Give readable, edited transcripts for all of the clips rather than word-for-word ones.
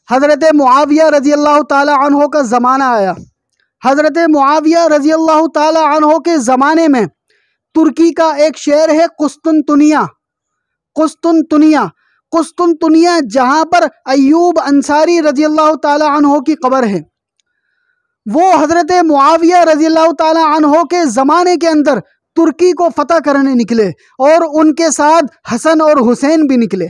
حضرت معاویہ رضی اللہ تعالی عنہ کا زمانہ آیا۔ حضرت معاویہ رضی اللہ تعالی عنہ کے زمانے میں ترکی کا ایک شہر ہے قسطنطنیہ، قسطنطنیہ جہاں پر ایوب انصاری رضی اللہ تعالی عنہ کی قبر ہے۔ وہ حضرت معاویہ رضی اللہ تعالی عنہ کے زمانے کے اندر ترکی کو فتح کرنے نکلے، اور ان کے ساتھ حسن اور حسین بھی نکلے،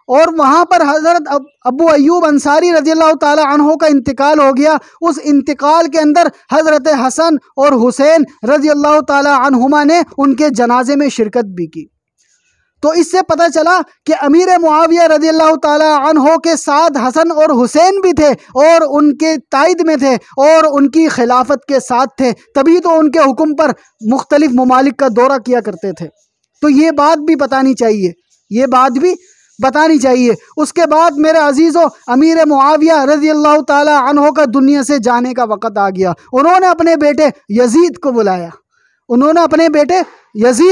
اور وہاں پر حضرت ابو ایوب انصاری رضی اللہ تعالی عنہ کا انتقال ہو گیا۔ اس انتقال کے اندر حضرت حسن اور حسین رضی اللہ تعالی عنہما نے ان کے جنازے میں شرکت بھی کی۔ تو اس سے پتہ چلا کہ امیر معاویہ رضی اللہ تعالی عنہ کے ساتھ حسن اور حسین بھی تھے، اور ان کے تائید میں تھے، اور ان کی خلافت کے ساتھ تھے، تبھی تو ان کے حکم پر مختلف ممالک کا دورہ کیا کرتے تھے۔ تو یہ بات بھی بتانی چاہیے، اس کے بعد میرے عزیزو، امیر معاویہ رضی اللہ تعالی عنہ کا دنیا سے جانے کا وقت آ گیا۔ انہوں نے اپنے بیٹے یزید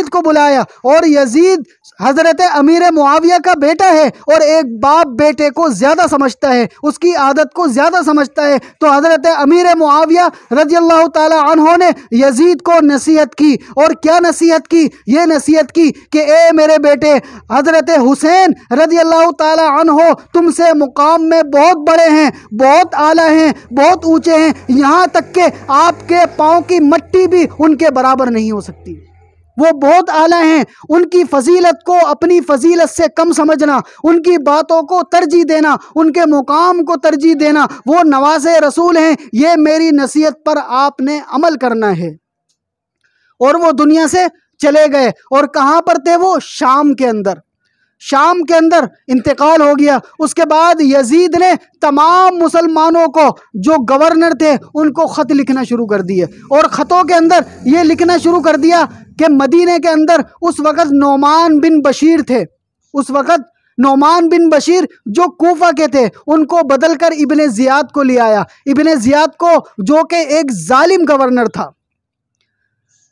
کو بلایا، اور یزید حضرت امیر معاویہ کا بیٹا ہے، اور ایک باپ بیٹے کو زیادہ سمجھتا ہے، اس کی عادت کو زیادہ سمجھتا ہے۔ تو حضرت امیر معاویہ رضی اللہ تعالی عنہ نے یزید کو نصیحت کی، اور کیا نصیحت کی؟ یہ نصیحت کی کہ اے میرے بیٹے، حضرت حسین رضی اللہ تعالی عنہ تم سے مقام میں بہت بڑے ہیں، بہت اعلیٰ ہیں، بہت اونچے ہیں، یہاں تک کہ آپ کے پاؤں کی مٹی بھی ان کے برابر نہیں ہو سکتی۔ وہ بہت اعلیٰ ہیں، ان کی فضیلت کو اپنی فضیلت سے کم سمجھنا، ان کی باتوں کو ترجیح دینا، ان کے مقام کو ترجیح دینا، وہ نواز رسول ہیں، یہ میری نصیحت پر آپ نے عمل کرنا ہے۔ اور وہ دنیا سے چلے گئے، اور کہاں پر تھے وہ؟ شام کے اندر انتقال ہو گیا۔ اس کے بعد یزید نے تمام مسلمانوں کو جو گورنر تھے ان کو خط لکھنا شروع کر دیے، اور خطوں کے اندر یہ لکھنا شروع کر دیا کہ مدینے کے اندر اس وقت نعمان بن بشیر جو کوفہ کے تھے، ان کو بدل کر ابن زیاد کو لے آیا، ابن زیاد کو جو کہ ایک ظالم گورنر تھا۔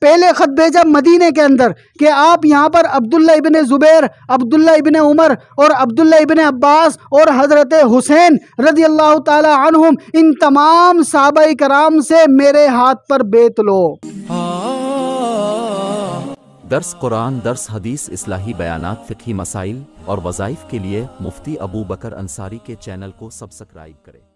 پہلے خط بھیجا مدینے کے اندر کہ آپ یہاں پر عبداللہ ابن زبیر، عبداللہ ابن عمر اور عبداللہ ابن عباس اور حضرت حسین رضی اللہ تعالی عنہم، ان تمام صحابہ کرام سے میرے ہاتھ پر بیعت لو۔ درس قرآن، درس حدیث، اصلاحی بیانات، فقہی مسائل اور وظائف کے لیے مفتی ابو بکر انصاری کے چینل کو سبسکرائب کریں۔